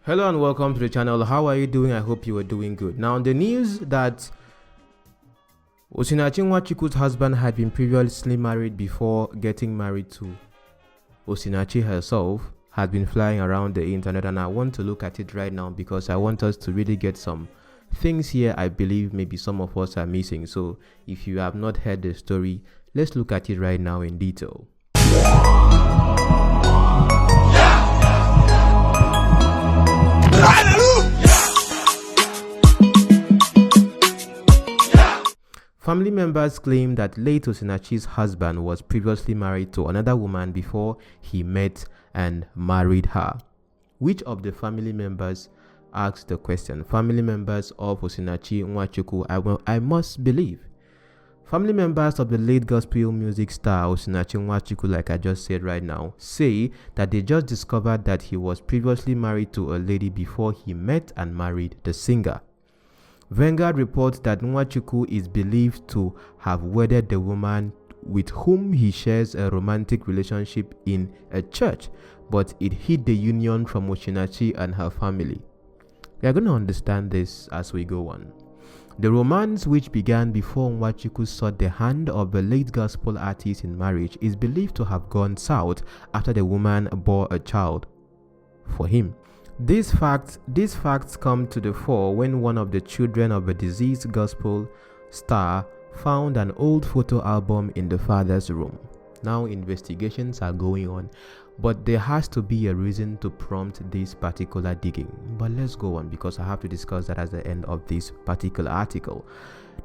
Hello and welcome to the channel. How are you doing? I hope you are doing good. Now, the news that Osinachi Nwachukwu's husband had been previously married before getting married to Osinachi herself had been flying around the internet, and I want to look at it right now because I want us to really get some things here I believe maybe some of us are missing. So if you have not heard the story, let's look at it right now in detail. Family members claim that late Osinachi's husband was previously married to another woman before he met and married her. Which of the family members asked the question? Family members of Osinachi Nwachukwu, I must believe. Family members of the late gospel music star Osinachi Nwachukwu, like I just said right now, say that they just discovered that he was previously married to a lady before he met and married the singer. Vanguard reports that Nwachukwu is believed to have wedded the woman with whom he shares a romantic relationship in a church, but it hid the union from Osinachi and her family. We are going to understand this as we go on. The romance, which began before Nwachukwu sought the hand of the late gospel artist in marriage, is believed to have gone south after the woman bore a child for him. These facts come to the fore when one of the children of a deceased gospel star found an old photo album in the father's room. Now investigations are going on, but there has to be a reason to prompt this particular digging. But let's go on because I have to discuss that at the end of this particular article.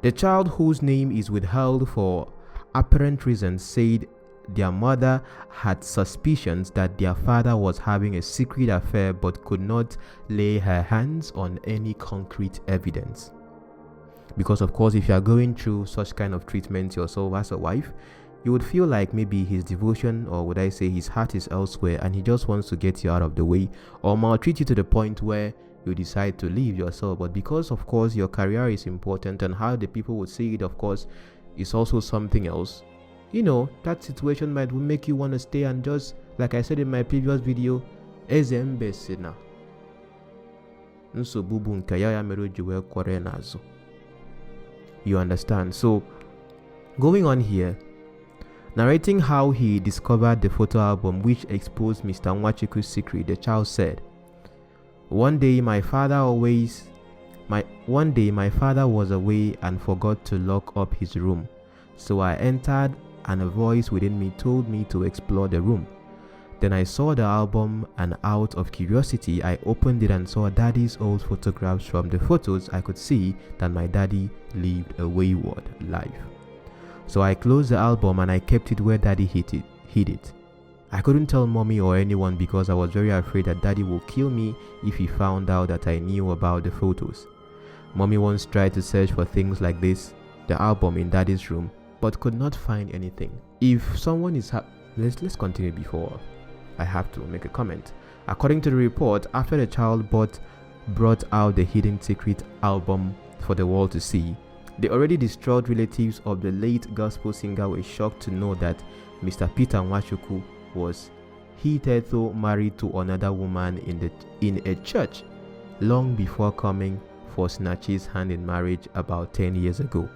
The child, whose name is withheld for apparent reasons, said their mother had suspicions that their father was having a secret affair but could not lay her hands on any concrete evidence. Because of course, if you are going through such kind of treatment yourself as a wife, you would feel like maybe his devotion, or would I say his heart, is elsewhere and he just wants to get you out of the way or maltreat you to the point where you decide to leave yourself. But because of course your career is important and how the people would see it, of course, is also something else. You know, that situation might make you want to stay and just, like I said in my previous video, you understand? So going on here, narrating how he discovered the photo album which exposed Mr. Nwachukwu's secret, the child said, One day my father was away and forgot to lock up his room. So I entered and a voice within me told me to explore the room. Then I saw the album and out of curiosity I opened it and saw daddy's old photographs. From the photos I could see that my daddy lived a wayward life. So I closed the album and I kept it where daddy hid it. I couldn't tell mommy or anyone because I was very afraid that daddy would kill me if he found out that I knew about the photos. Mommy once tried to search for things like this, the album in daddy's room, but could not find anything. If someone is let's continue before I have to make a comment. According to the report, after the child brought out the hidden secret album for the world to see, the already distraught relatives of the late gospel singer were shocked to know that Mr. Peter Nwachukwu was hitherto married to another woman in a church long before coming for Osinachi's hand in marriage about 10 years ago.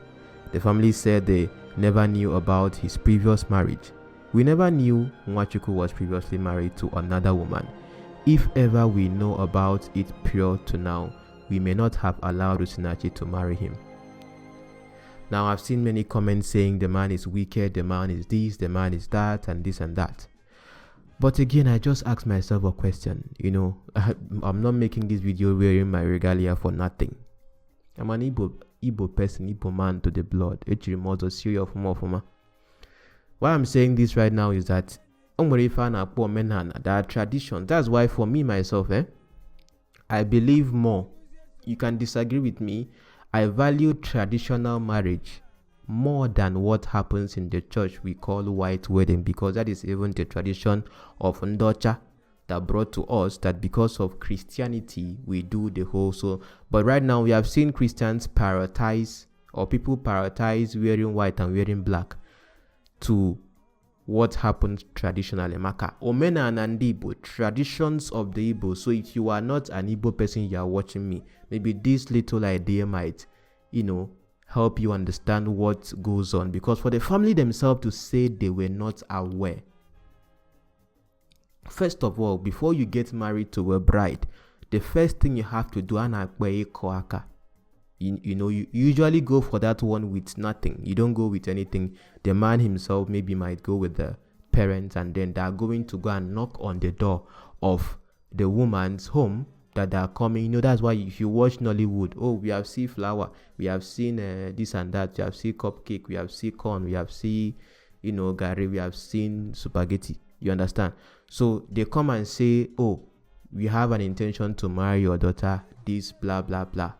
The family said they never knew about his previous marriage. We never knew Nwachukwu was previously married to another woman. If ever we know about it prior to now, we may not have allowed Osinachi to marry him. Now, I've seen many comments saying the man is wicked, the man is this, the man is that, and this and that. But again, I just asked myself a question. You know, I'm not making this video wearing my regalia for nothing. I'm an Igbo person, Igbo man to the blood. Why I'm saying this right now is that there are traditions. That's why for me, myself, I believe more. You can disagree with me. I value traditional marriage more than what happens in the church we call white wedding, because that is even the tradition of Ndocha that brought to us that because of Christianity we do the whole. So but right now we have seen Christians prioritize, or people prioritize wearing white and wearing black to what happened traditionally. Maka Omena and Igbo, traditions of the Igbo. So if you are not an Igbo person, you are watching me, maybe this little idea might, help you understand what goes on. Because for the family themselves to say they were not aware, first of all, before you get married to a bride, the first thing you have to do, you usually go for that one with nothing. You don't go with anything. The man himself maybe might go with the parents, and then they're going to go and knock on the door of the woman's home that are coming. That's why if you watch Nollywood, we have seen flour, we have seen this and that, we have seen cupcake, we have seen corn, we have seen, gari, we have seen spaghetti. You understand? So they come and say, we have an intention to marry your daughter, this, blah, blah, blah.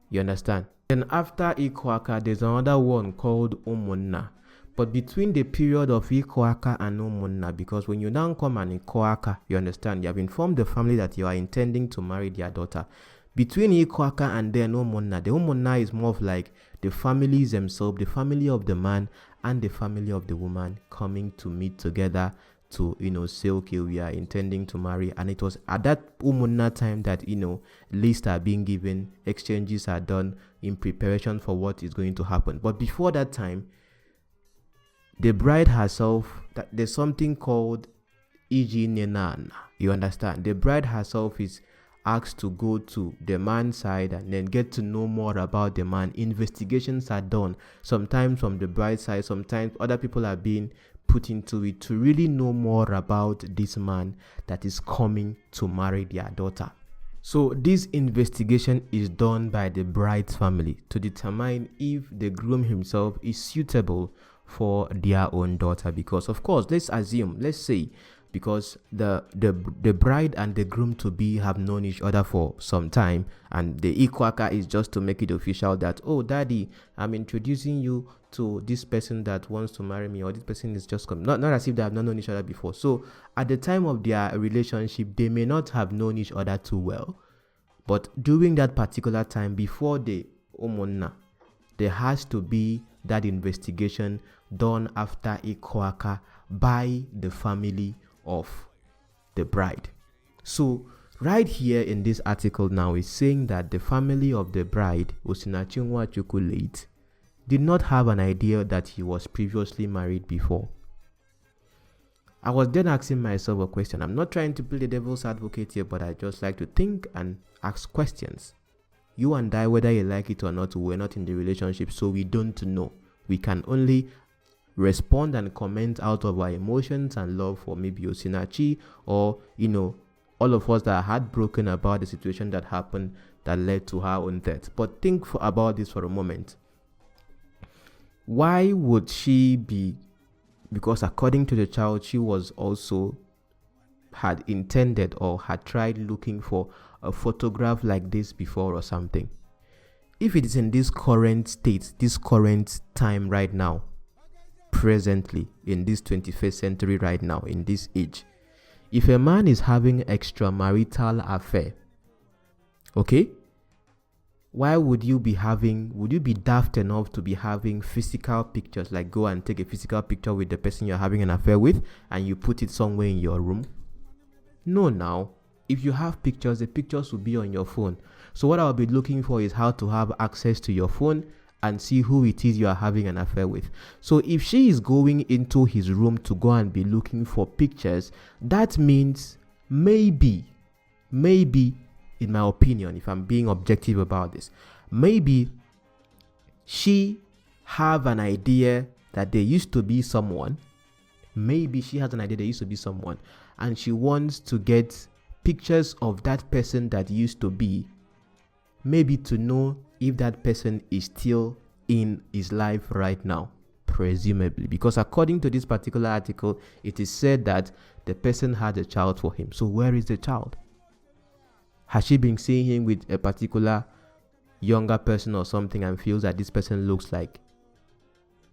You understand? Then after Ikwaka, there's another one called Umunna. But between the period of Ikwaka and Umunna, because when you now come and Ikwaka, you understand, you have informed the family that you are intending to marry their daughter. Between Ikwaka and then Umunna, the Umunna is more of like the families themselves, the family of the man and the family of the woman coming to meet together to, say, okay, we are intending to marry. And it was at that Umunna time that, lists are being given, exchanges are done in preparation for what is going to happen. But before that time, the bride herself, there's something called Iji Nenan. You understand? The bride herself is asked to go to the man's side and then get to know more about the man. Investigations are done, sometimes from the bride's side, sometimes other people are being put into it to really know more about this man that is coming to marry their daughter. So this investigation is done by the bride's family to determine if the groom himself is suitable for their own daughter. Because of course, let's say because the bride and the groom to be have known each other for some time, and the Ikwaka is just to make it official that, daddy, I'm introducing you to this person that wants to marry me, or this person is just coming. Not as if they have not known each other before. So at the time of their relationship, they may not have known each other too well, but during that particular time before the Umunna, there has to be that investigation done after Ikwaka by the family of the bride. So right here in this article now is saying that the family of the bride, Osinachi Nwachukwu late, did not have an idea that he was previously married before. I was then asking myself a question. I'm not trying to play the devil's advocate here, but I just like to think and ask questions. You and I, whether you like it or not, we're not in the relationship, so we don't know. We can only respond and comment out of our emotions and love for maybe Osinachi, or all of us that are heartbroken about the situation that happened that led to her own death. But think about this for a moment. Why would she be? Because according to the child, she was also had intended or had tried looking for a photograph like this before or something. If it is in this current state, this current time right now, presently in this 21st century right now, in this age, if a man is having extramarital affair, okay, why would you be daft enough to be having physical pictures, like go and take a physical picture with the person you're having an affair with and you put it somewhere in your room? No, now, if you have pictures, the pictures will be on your phone. So what I'll be looking for is how to have access to your phone and see who it is you are having an affair with. So if she is going into his room to go and be looking for pictures, that means maybe, in my opinion, if I'm being objective about this, maybe she have an idea that there used to be someone. Maybe she has an idea there used to be someone, and she wants to get pictures of that person that used to be, maybe to know if that person is still in his life right now, presumably. Because according to this particular article, it is said that the person had a child for him. So where is the child? Has she been seeing him with a particular younger person or something and feels that this person looks like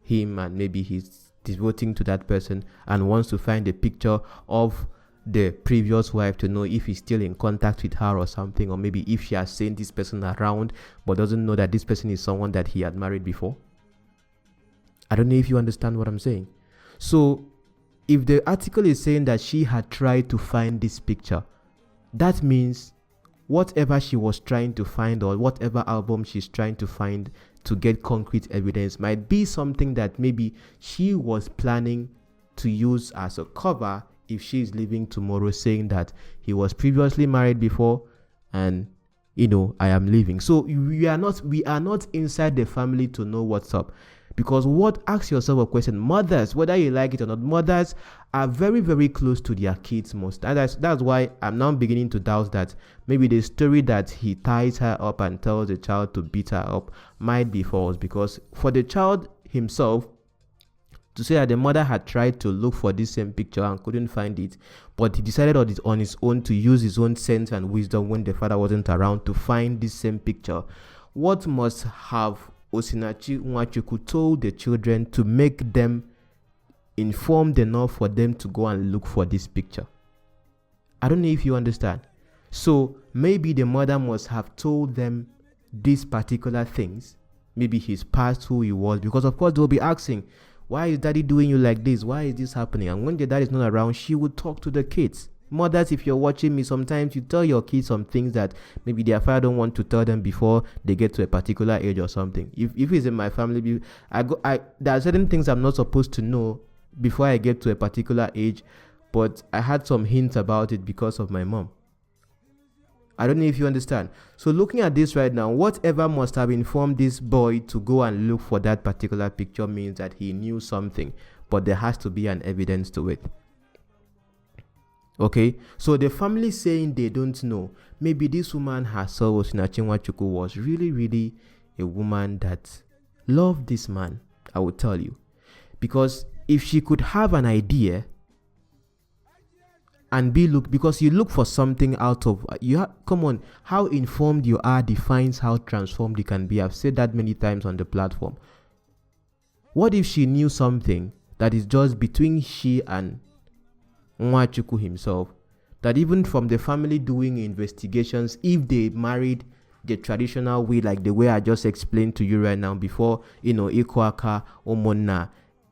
him, and maybe he's devoting to that person and wants to find a picture of the previous wife to know if he's still in contact with her or something, or maybe if she has seen this person around but doesn't know that this person is someone that he had married before? I don't know if you understand what I'm saying. So if the article is saying that she had tried to find this picture, that means whatever she was trying to find, or whatever album she's trying to find to get concrete evidence, might be something that maybe she was planning to use as a cover if she's leaving tomorrow, saying that he was previously married before and I am leaving. So we are not inside the family to know what's up. Because ask yourself a question. Mothers, whether you like it or not, mothers are very, very close to their kids most. And that's why I'm now beginning to doubt that maybe the story that he ties her up and tells the child to beat her up might be false. Because for the child himself to say that the mother had tried to look for this same picture and couldn't find it, but he decided on his own to use his own sense and wisdom when the father wasn't around to find this same picture, what must have Osinachi Nwachukwu told the children to make them informed enough for them to go and look for this picture? I don't know if you understand. So maybe the mother must have told them these particular things, maybe his past, who he was, because of course they'll be asking, why is daddy doing you like this? Why is this happening? And when the dad is not around, she would talk to the kids. Mothers, if you're watching me, sometimes you tell your kids some things that maybe their father don't want to tell them before they get to a particular age or something. If it's in my family, there are certain things I'm not supposed to know before I get to a particular age, but I had some hints about it because of my mom. I don't know if you understand. So looking at this right now, whatever must have informed this boy to go and look for that particular picture means that he knew something, but there has to be an evidence to it. Okay, so the family saying they don't know, maybe this woman herself, Osinachi Nwachukwu, was really, really a woman that loved this man, I will tell you. Because if she could have an idea and because you look for something out of, come on, how informed you are defines how transformed you can be. I've said that many times on the platform. What if she knew something that is just between she and Nwachukwu himself, that even from the family doing investigations, if they married the traditional way, like the way I just explained to you right now before, Ikwaka, Omona,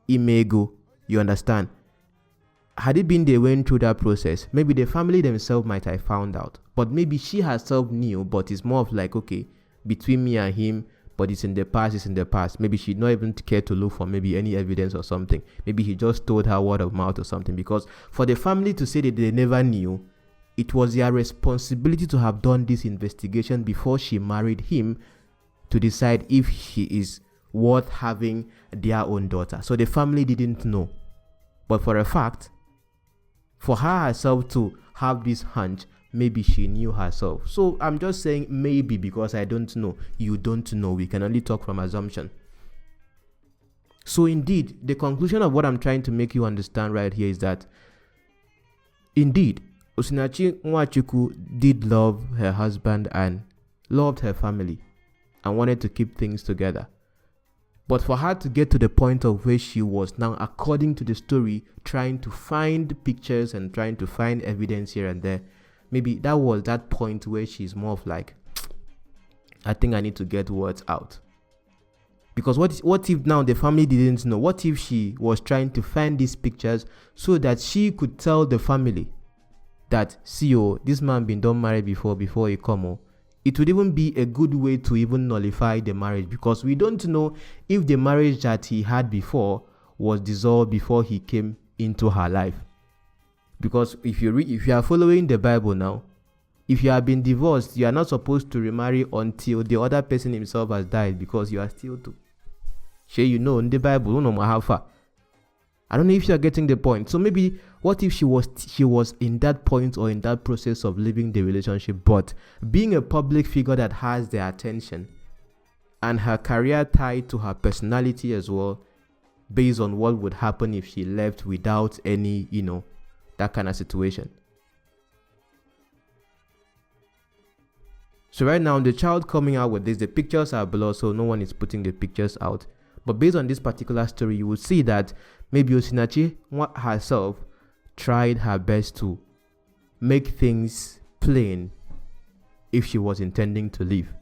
Imego, you understand? Had it been they went through that process, maybe the family themselves might have found out. But maybe she herself knew, but it's more of like, okay, between me and him, but it's in the past. Maybe she'd not even care to look for maybe any evidence or something. Maybe he just told her word of mouth or something. Because for the family to say that they never knew, it was their responsibility to have done this investigation before she married him to decide if he is worth having their own daughter. So the family didn't know. But for a fact, for her herself to have this hunch, maybe she knew herself. So I'm just saying maybe, because I don't know. You don't know. We can only talk from assumption. So indeed, the conclusion of what I'm trying to make you understand right here is that indeed, Osinachi Nwachukwu did love her husband and loved her family and wanted to keep things together. But for her to get to the point of where she was now, according to the story, trying to find pictures and trying to find evidence here and there, maybe that was that point where she's more of like, I think I need to get words out. Because what if now the family didn't know? What if she was trying to find these pictures so that she could tell the family that, see, this man been done married before he come. It would even be a good way to even nullify the marriage, because we don't know if the marriage that he had before was dissolved before he came into her life. Because if you are following the Bible now, if you have been divorced, you are not supposed to remarry until the other person himself has died, because you are still to. In the Bible, I don't know if you are getting the point. So maybe what if she was in that point or in that process of leaving the relationship, but being a public figure that has their attention and her career tied to her personality as well, based on what would happen if she left without any, that kind of situation. So right now, the child coming out with this, the pictures are blurred, so no one is putting the pictures out. But based on this particular story, you will see that maybe Osinachi herself tried her best to make things plain if she was intending to leave.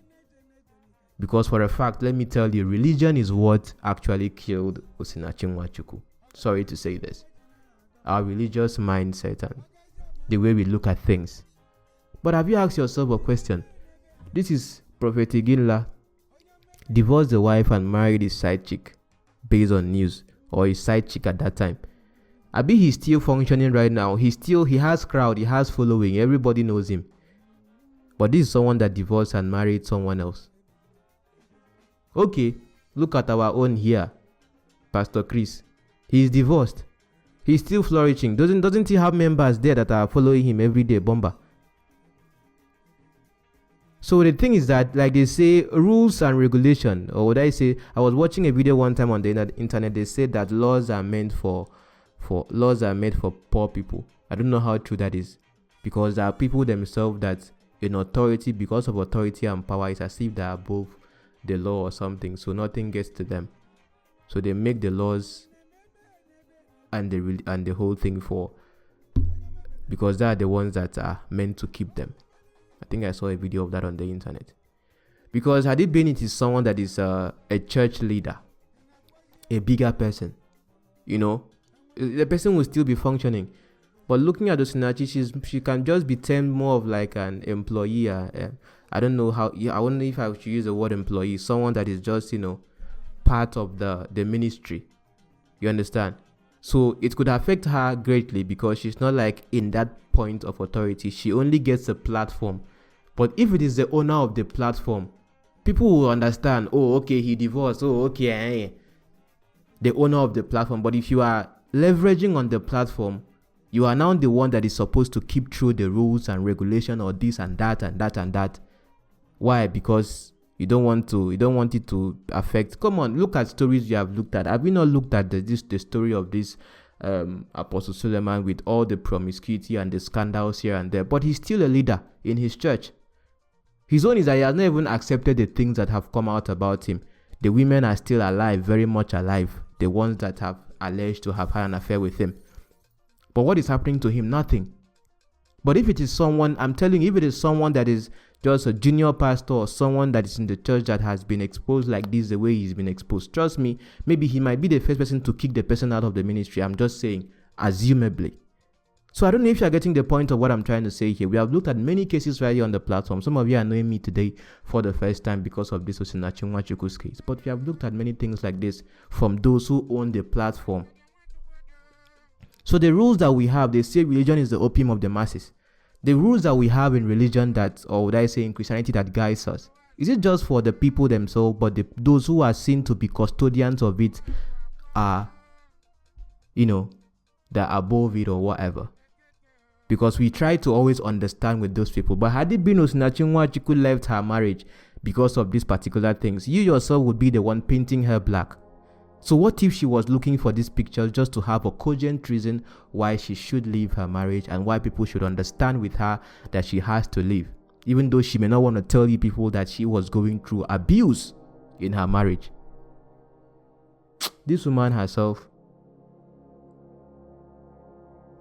Because for a fact, let me tell you, religion is what actually killed Osinachi Nwachukwu. Sorry to say this. our religious mindset and the way we look at things. But have you asked yourself a question? This is Prophet Iginla divorced the wife and married his side chick based on news, or his side chick at that time. Abi, he's still functioning right now. He has crowd, he has following, everybody knows him. But this is someone that divorced and married someone else. Okay, look at our own here, Pastor Chris. He's divorced. He's still flourishing. Doesn't he have members there that are following him every day, bomba? So the thing is that, like they say, rules and regulation, or what I say, I was watching a video one time on the internet. They said that laws are meant for poor people. I don't know how true that is, because there are people themselves that in authority, because of authority and power, it's as if they are above the law or something, so nothing gets to them. So they make the laws and the whole thing because they are the ones that are meant to keep them. I think I saw a video of that on the internet. Because had it been it is someone that is a church leader, a bigger person, the person will still be functioning. But looking at Osinachi, she can just be termed more of like an employee. I don't know how. I wonder if I should use the word employee. Someone that is just part of the ministry. You understand? So it could affect her greatly because she's not like in that point of authority. She only gets a platform. But if it is the owner of the platform, people will understand. Oh, okay, he divorced. Oh, okay, the owner of the platform. But if you are leveraging on the platform, you are now the one that is supposed to keep through the rules and regulation, or this and that and that and that. Why? Because you don't want it to affect. Come on, look at stories you have looked at. Have you not looked at the story of this Apostle Suleiman with all the promiscuity and the scandals here and there? But he's still a leader in his church. His own is that he has not even accepted the things that have come out about him. The women are still alive, very much alive. The ones that have alleged to have had an affair with him. But what is happening to him? Nothing. But if it is someone, I'm telling you, if it is someone that is just a junior pastor or someone that is in the church that has been exposed like this, the way he's been exposed, trust me, maybe he might be the first person to kick the person out of the ministry. I'm just saying, assumably. So I don't know if you're getting the point of what I'm trying to say here. We have looked at many cases right here on the platform. Some of you are knowing me today for the first time because of this Osinachi Nwachukwu's case. But we have looked at many things like this from those who own the platform. So the rules that we have, they say religion is the opium of the masses. The rules that we have in religion that, or would I say in Christianity, that guides us, is it just for the people themselves, but those who are seen to be custodians of it are, they're above it or whatever? Because we try to always understand with those people. But had it been Osinachi Nwachukwu left her marriage because of these particular things, you yourself would be the one painting her black. So what if she was looking for this picture just to have a cogent reason why she should leave her marriage and why people should understand with her that she has to leave, even though she may not want to tell you people that she was going through abuse in her marriage? This woman herself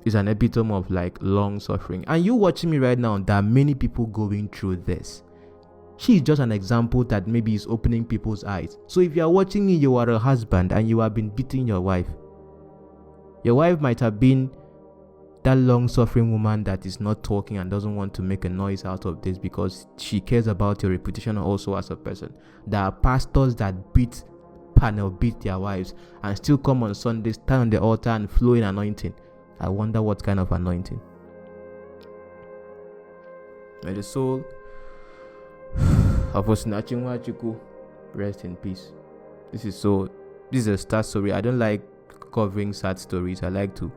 is an epitome of like long suffering. And you watching me right now, there are many people going through this. She is just an example that maybe is opening people's eyes. So if you are watching me, you are a husband and you have been beating your wife. Your wife might have been that long-suffering woman that is not talking and doesn't want to make a noise out of this because she cares about your reputation also as a person. There are pastors that beat their wives and still come on Sunday, stand on the altar and flow in anointing. I wonder what kind of anointing. May the soul of Osinachi Nwachukwu rest in peace. This is a sad story. I don't like covering sad stories. I like to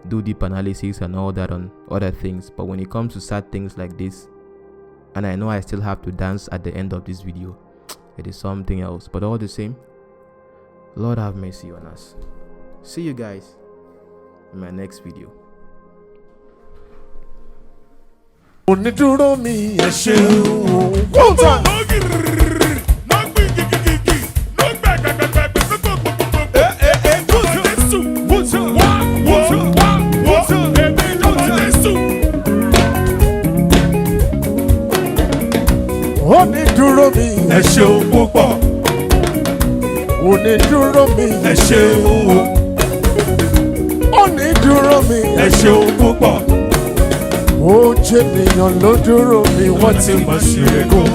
do deep analysis and all that on other things. But when it comes to sad things like this, and I know I still have to dance at the end of this video, it is something else. But all the same, Lord have mercy on us. See you guys in my next video. Onídúró mi ẹ ṣeun. One time. Onídúró mi ẹ ṣeun púpọ̀. Onídúró mi ẹ ṣeun. Onídúró mi ẹ ṣeun púpọ̀. ó jẹ́ ènìyàn ló dúró mi Wọ́n ti mọ̀ sí ẹ̀kọ́.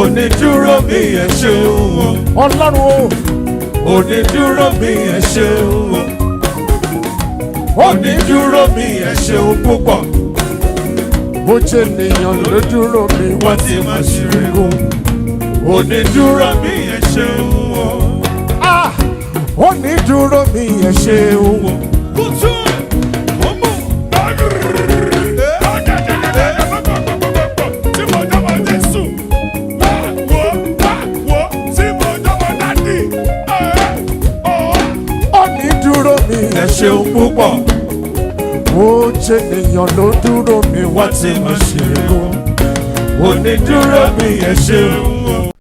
Onídúró mi ẹ ṣeun. Ọlọ́run o. Onídúró mi ẹ ṣeun. Onídúró mi ẹ ṣeun púpọ̀. ó jẹ́ ènìyàn ló dúró mi Wọ́n ti mọ̀ sí ẹ̀kọ́. Onídúró mi ẹ ṣeun. Onídúró mi ẹ ṣeun. Kùtù ọmọ tí mo jọba Jésù wo tí mo jọba dádì. Onídúró mi Ẹ ṣeun púpọ̀. ó jẹ́ ènìyàn ló dúró mi Wọ́n ti mọ̀ sí ẹ̀kọ́. Onídúró mi ẹ ṣeun.